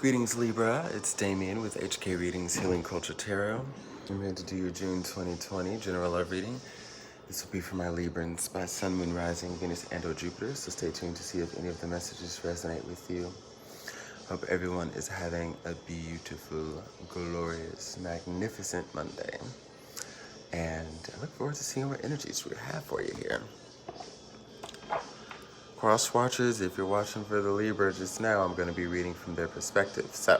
Greetings, Libra. It's Damien with HK Readings Healing Culture Tarot. I'm here to do your June 2020 general love reading. This will be for my Librans by Sun, Moon, Rising, Venus, and or Jupiter, so stay tuned to see if any of the messages resonate with you. Hope everyone is having a beautiful, glorious, magnificent Monday. And I look forward to seeing what energies we have for you here. Cross watchers, if you're watching for the Libra just now, I'm going to be reading from their perspective. So,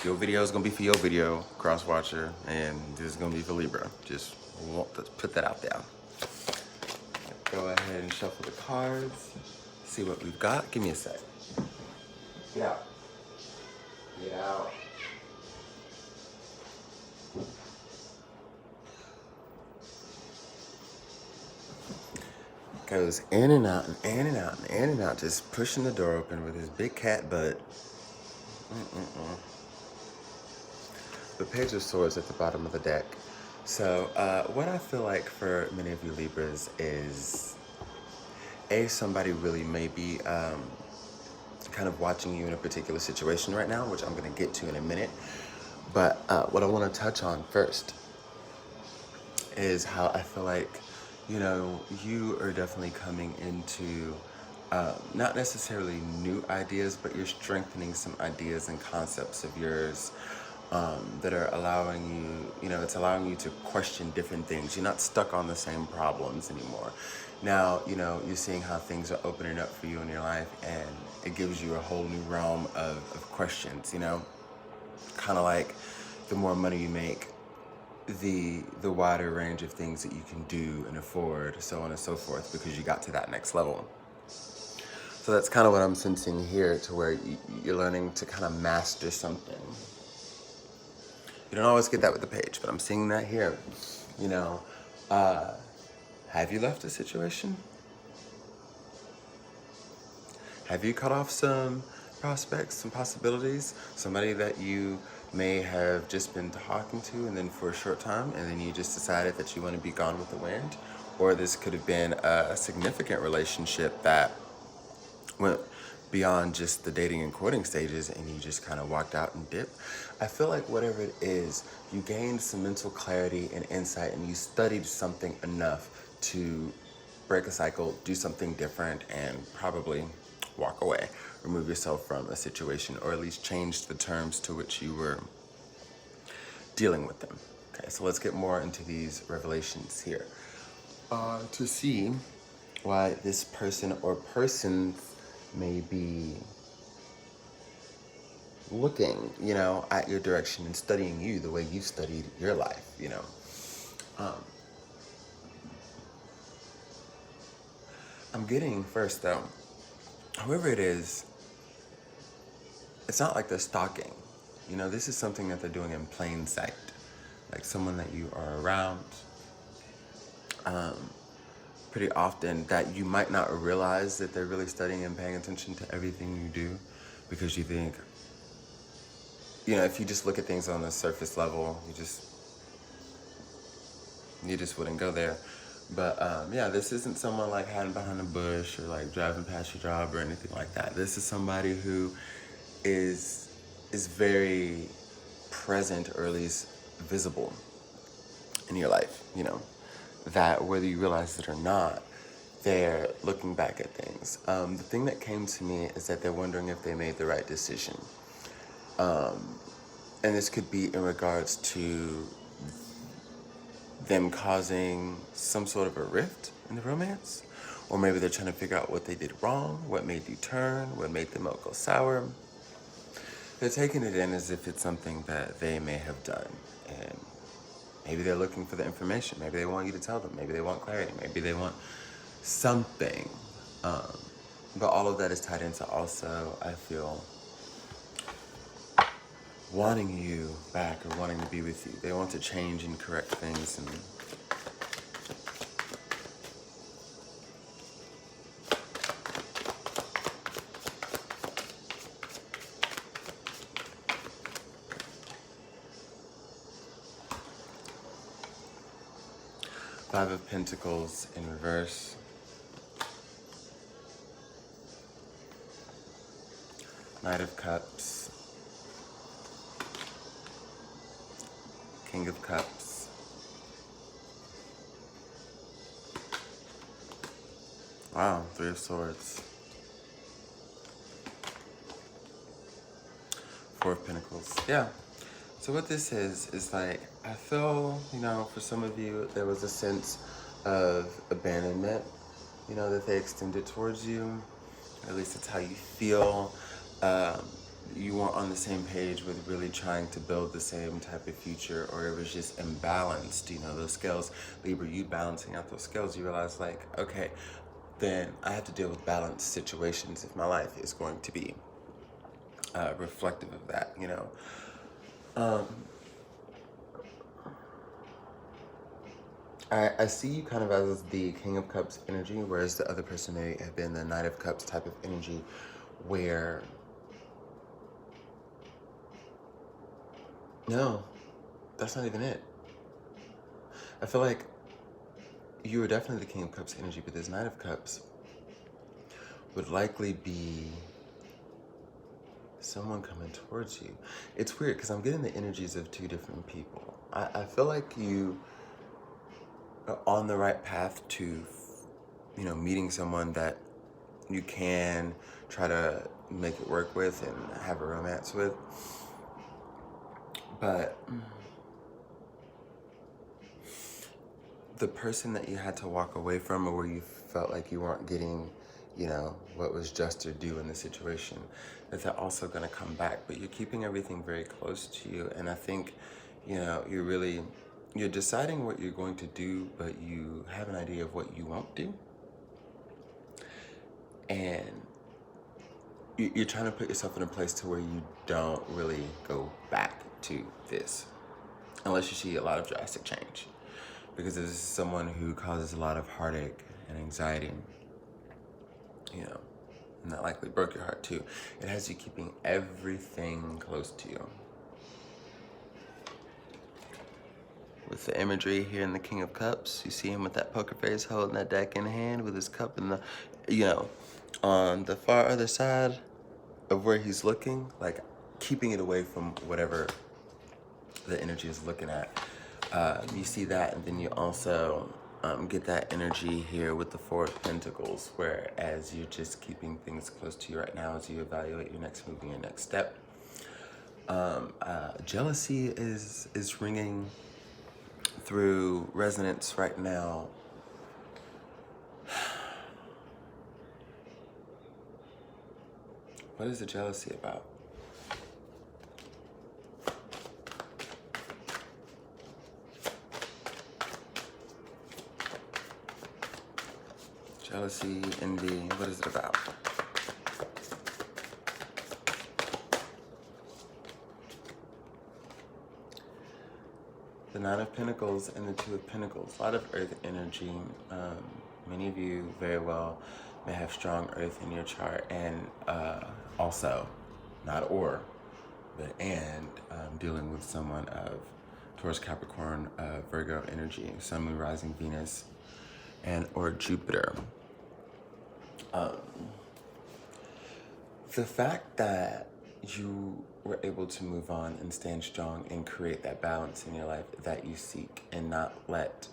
your video is going to be for your video, cross watcher, and this is going to be for Libra. Just want to put that out there. Go ahead and shuffle the cards, see what we've got. Give me a sec. Get out. Get out. Goes in and out and in and out and in and out, just pushing the door open with his big cat butt. The Page of Swords at the bottom of the deck. So what I feel like for many of you Libras is, somebody really may be kind of watching you in a particular situation right now, which I'm going to get to in a minute. But what I want to touch on first is how I feel like, you know, you are definitely coming into not necessarily new ideas, but you're strengthening some ideas and concepts of yours that are allowing you, you know, it's allowing you to question different things. You're not stuck on the same problems anymore. Now, you know, you're seeing how things are opening up for you in your life, and it gives you a whole new realm of questions, you know, kind of like the more money you make, the wider range of things that you can do and afford, so on and so forth, because you got to that next level. So that's kind of what I'm sensing here, to where you're learning to kind of master something. You don't always get that with the Page, but I'm seeing that here. You know, have you left a situation? Have you cut off some prospects, some possibilities? Somebody that you may have just been talking to, and then for a short time, and then you just decided that you want to be gone with the wind? Or this could have been a significant relationship that went beyond just the dating and courting stages, and you just kind of walked out and dipped. I feel like whatever it is, you gained some mental clarity and insight, and you studied something enough to break a cycle, do something different, and probably walk away, remove yourself from a situation, or at least change the terms to which you were dealing with them. Okay, so let's get more into these revelations here. To see why this person or persons may be looking, you know, at your direction and studying you the way you studied your life, you know. I'm getting first though, whoever it is, it's not like they're stalking. You know, this is something that they're doing in plain sight. Like someone that you are around pretty often, that you might not realize that they're really studying and paying attention to everything you do, because you think, you know, if you just look at things on the surface level, you just wouldn't go there. But yeah, this isn't someone like hiding behind a bush or like driving past your job or anything like that. This is somebody who is very present, or at least visible in your life, you know, that whether you realize it or not, they're looking back at things. The thing that came to me is that they're wondering if they made the right decision. And this could be in regards to them causing some sort of a rift in the romance, or maybe they're trying to figure out what they did wrong, what made you turn, what made the milk go sour. They're taking it in as if it's something that they may have done, and maybe they're looking for the information. Maybe they want you to tell them. Maybe they want clarity. Maybe they want something. But all of that is tied into also, I feel, wanting you back or wanting to be with you. They want to change and correct things. And Five of Pentacles in reverse. Knight of Cups, King of Cups, wow, Three of Swords, Four of Pentacles. Yeah. So what this is like, I feel, you know, for some of you, there was a sense of abandonment, you know, that they extended towards you. At least that's how you feel. You weren't on the same page with really trying to build the same type of future, or it was just imbalanced, you know, those scales. Libra, you balancing out those scales, you realize like, okay, then I have to deal with balanced situations if my life is going to be reflective of that, you know. I see you kind of as the King of Cups energy, whereas the other person may have been the Knight of Cups type of energy, where, no, that's not even it. I feel like you were definitely the King of Cups energy, but this Knight of Cups would likely be someone coming towards you. It's weird because I'm getting the energies of two different people. I feel like you are on the right path to, you know, meeting someone that you can try to make it work with and have a romance with. But the person that you had to walk away from, or where you felt like you weren't getting, you know, what was just or due in the situation, that they're also going to come back. But you're keeping everything very close to you. And I think, you know, you're deciding what you're going to do, but you have an idea of what you won't do. And you're trying to put yourself in a place to where you don't really go back to this, unless you see a lot of drastic change. Because this is someone who causes a lot of heartache and anxiety, you know, and that likely broke your heart too. It has you keeping everything close to you. With the imagery here in the King of Cups, you see him with that poker face holding that deck in hand with his cup in the, you know, on the far other side of where he's looking, like keeping it away from whatever the energy is looking at. You see that, and then you also get that energy here with the Four of Pentacles, whereas you're just keeping things close to you right now as you evaluate your next move and your next step. Jealousy is ringing through resonance right now. What is the jealousy about? Jealousy, envy, what is it about? The Nine of Pentacles and the Two of Pentacles. A lot of earth energy. Many of you very well may have strong earth in your chart, and also, not or, but and dealing with someone of Taurus, Capricorn, Virgo energy, Sun, Moon, Rising, Venus, and or Jupiter. The fact that you were able to move on and stand strong and create that balance in your life that you seek, and not let,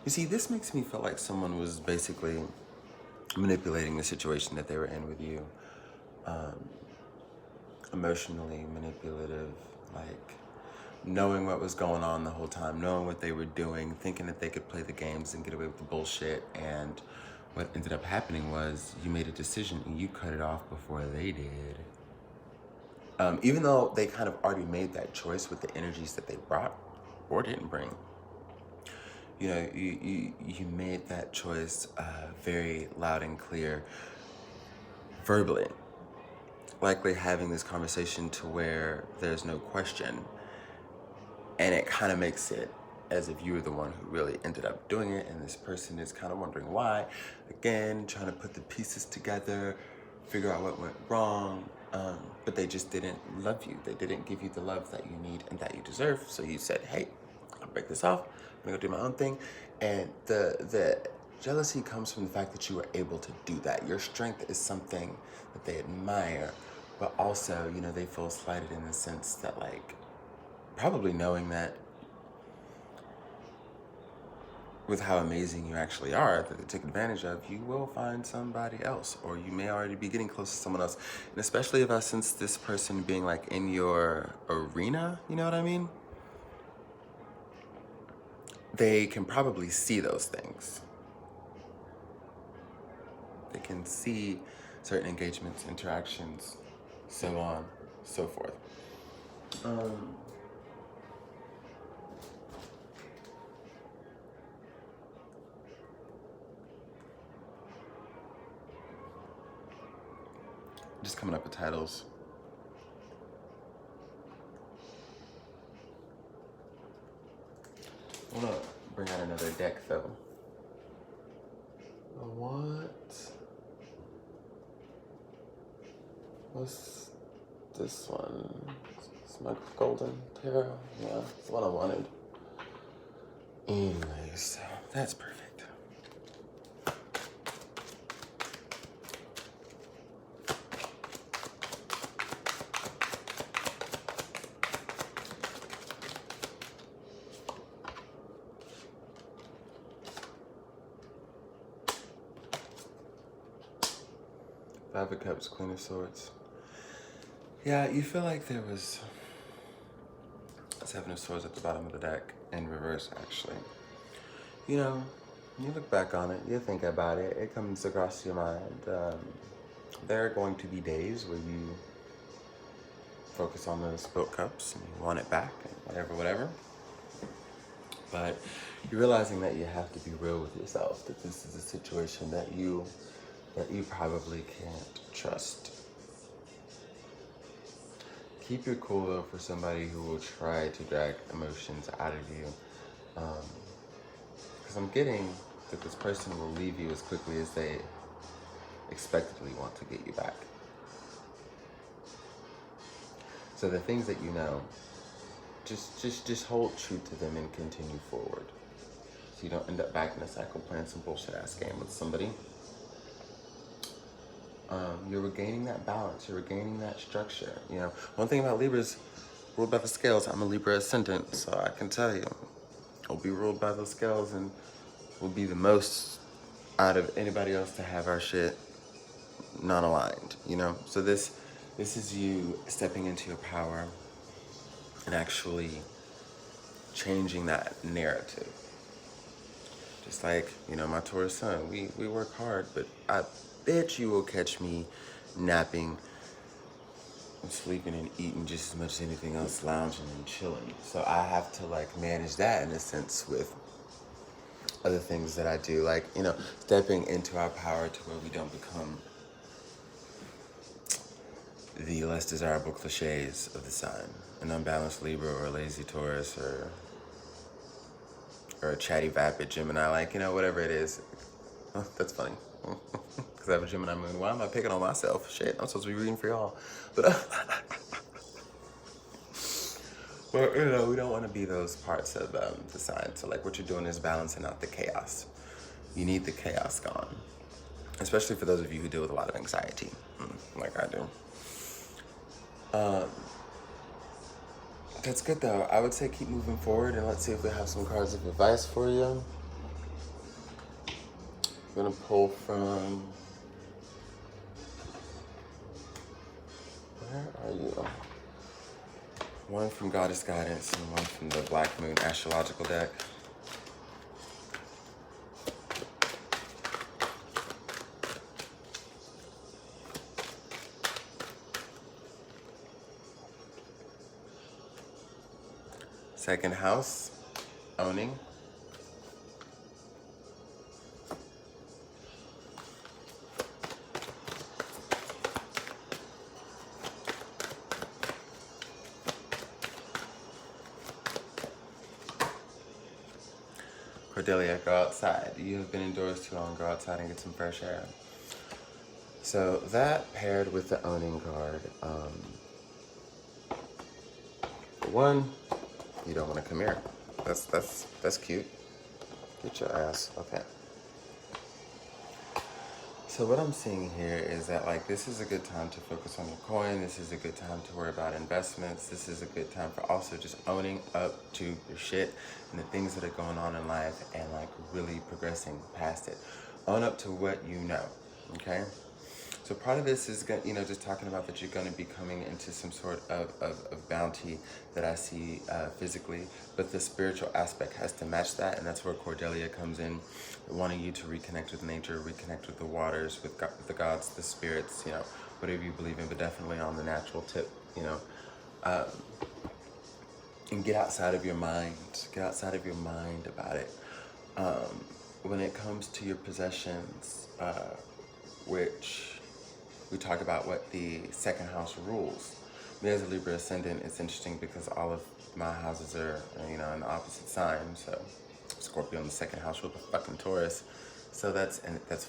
you see, this makes me feel like someone was basically manipulating the situation that they were in with you, emotionally manipulative, like knowing what was going on the whole time, knowing what they were doing, thinking that they could play the games and get away with the bullshit. And what ended up happening was you made a decision and you cut it off before they did. Even though they kind of already made that choice with the energies that they brought or didn't bring. You know, you made that choice very loud and clear, verbally. Likely having this conversation to where there's no question. And it kind of makes it as if you were the one who really ended up doing it, and this person is kind of wondering why. Again, trying to put the pieces together, figure out what went wrong, but they just didn't love you. They didn't give you the love that you need and that you deserve. So you said, hey, I'll break this off. I'm gonna go do my own thing. And the jealousy comes from the fact that you were able to do that. Your strength is something that they admire, but also, you know, they feel slighted in the sense that, like, probably knowing that with how amazing you actually are, that they took advantage of, you will find somebody else, or you may already be getting close to someone else. And especially if I sense this person being like in your arena, you know what I mean? They can probably see those things. They can see certain engagements, interactions, so on, so forth. Just coming up with titles. I want to bring out another deck though. What? What's this one? It's my golden tarot. Yeah, it's what I wanted. Anyways, that's perfect. Five of Cups, Queen of Swords. Yeah, you feel like there was Seven of Swords at the bottom of the deck in reverse, actually. You know, you look back on it, you think about it, it comes across your mind. There are going to be days where you focus on those spilt cups and you want it back and whatever. But you're realizing that you have to be real with yourself, that this is a situation that you probably can't trust. Keep your cool though for somebody who will try to drag emotions out of you. Because I'm getting that this person will leave you as quickly as they expectedly want to get you back. So the things that you know, just hold true to them and continue forward. So you don't end up back in a cycle playing some bullshit ass game with somebody. You're regaining that balance, you're regaining that structure. You know, one thing about Libras, ruled by the scales, I'm a Libra ascendant, so I can tell you, we'll be ruled by those scales and we'll be the most out of anybody else to have our shit non-aligned, you know? So this is you stepping into your power and actually changing that narrative. Just like, you know, my Taurus sun, we work hard, but I bet you will catch me napping and sleeping and eating just as much as anything else, lounging and chilling. So I have to like manage that in a sense with other things that I do, like, you know, stepping into our power to where we don't become the less desirable cliches of the sign, an unbalanced Libra or a lazy Taurus or a chatty vapid Gemini, like, you know, whatever it is. That's funny. Because I have a Gemini moon. Why am I picking on myself? Shit, I'm supposed to be reading for y'all. But, well, you know, we don't want to be those parts of the sign. So, like, what you're doing is balancing out the chaos. You need the chaos gone. Especially for those of you who deal with a lot of anxiety, like I do. That's good, though. I would say keep moving forward, and let's see if we have some cards of advice for you. I'm going to pull from... Where are you? One from Goddess Guidance and one from the Black Moon Astrological deck. Second house, owning. Cordelia, go outside. You have been indoors too long. Go outside and get some fresh air. So that paired with the owning card. For one, you don't want to come here. That's cute. Get your ass. Okay. So what I'm seeing here is that like this is a good time to focus on your coin. This is a good time to worry about investments. This is a good time for also just owning up to your shit and the things that are going on in life and like really progressing past it. Own up to what you know, okay? So part of this is, just talking about that you're going to be coming into some sort of bounty that I see physically, but the spiritual aspect has to match that, and that's where Cordelia comes in, wanting you to reconnect with nature, reconnect with the waters, with the gods, the spirits, whatever you believe in, but definitely on the natural tip, and get outside of your mind. Get outside of your mind about it. When it comes to your possessions, which we talk about what the second house rules. Me as a Libra ascendant, it's interesting because all of my houses are, in the opposite sign. So Scorpio in the second house ruled the fucking Taurus. So that's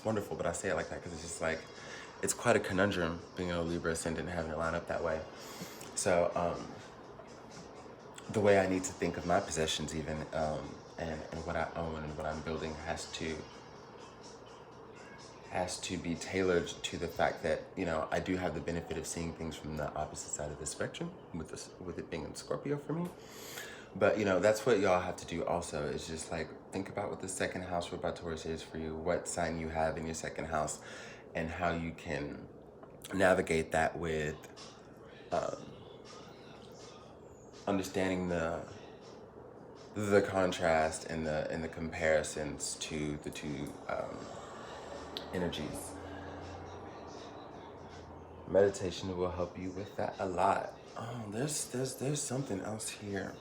wonderful, but I say it like that because it's just like, it's quite a conundrum being a Libra ascendant and having it line up that way. So the way I need to think of my possessions even, and what I own and what I'm building has to be tailored to the fact that, I do have the benefit of seeing things from the opposite side of the spectrum with it being in Scorpio for me. But, that's what y'all have to do also, is just like think about what the second house ruled by Taurus is for you, what sign you have in your second house, and how you can navigate that with understanding the contrast and the comparisons to the two energies. Meditation will help you with that a lot. Oh, there's something else here.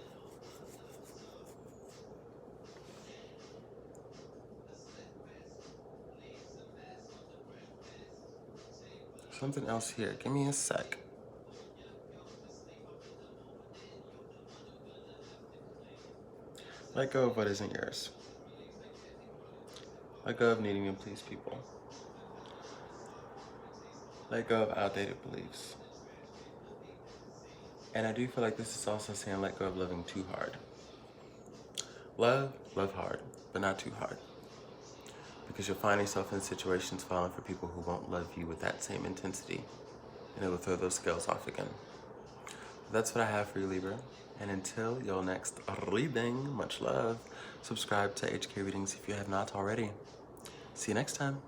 Something else here. Give me a sec. Let go of what isn't yours. Let go of needing to please people. Let go of outdated beliefs. And I do feel like this is also saying let go of loving too hard. Love hard, but not too hard. Because you'll find yourself in situations falling for people who won't love you with that same intensity. And it will throw those scales off again. That's what I have for you, Libra. And until your next reading, much love. Subscribe to HK Readings if you have not already. See you next time.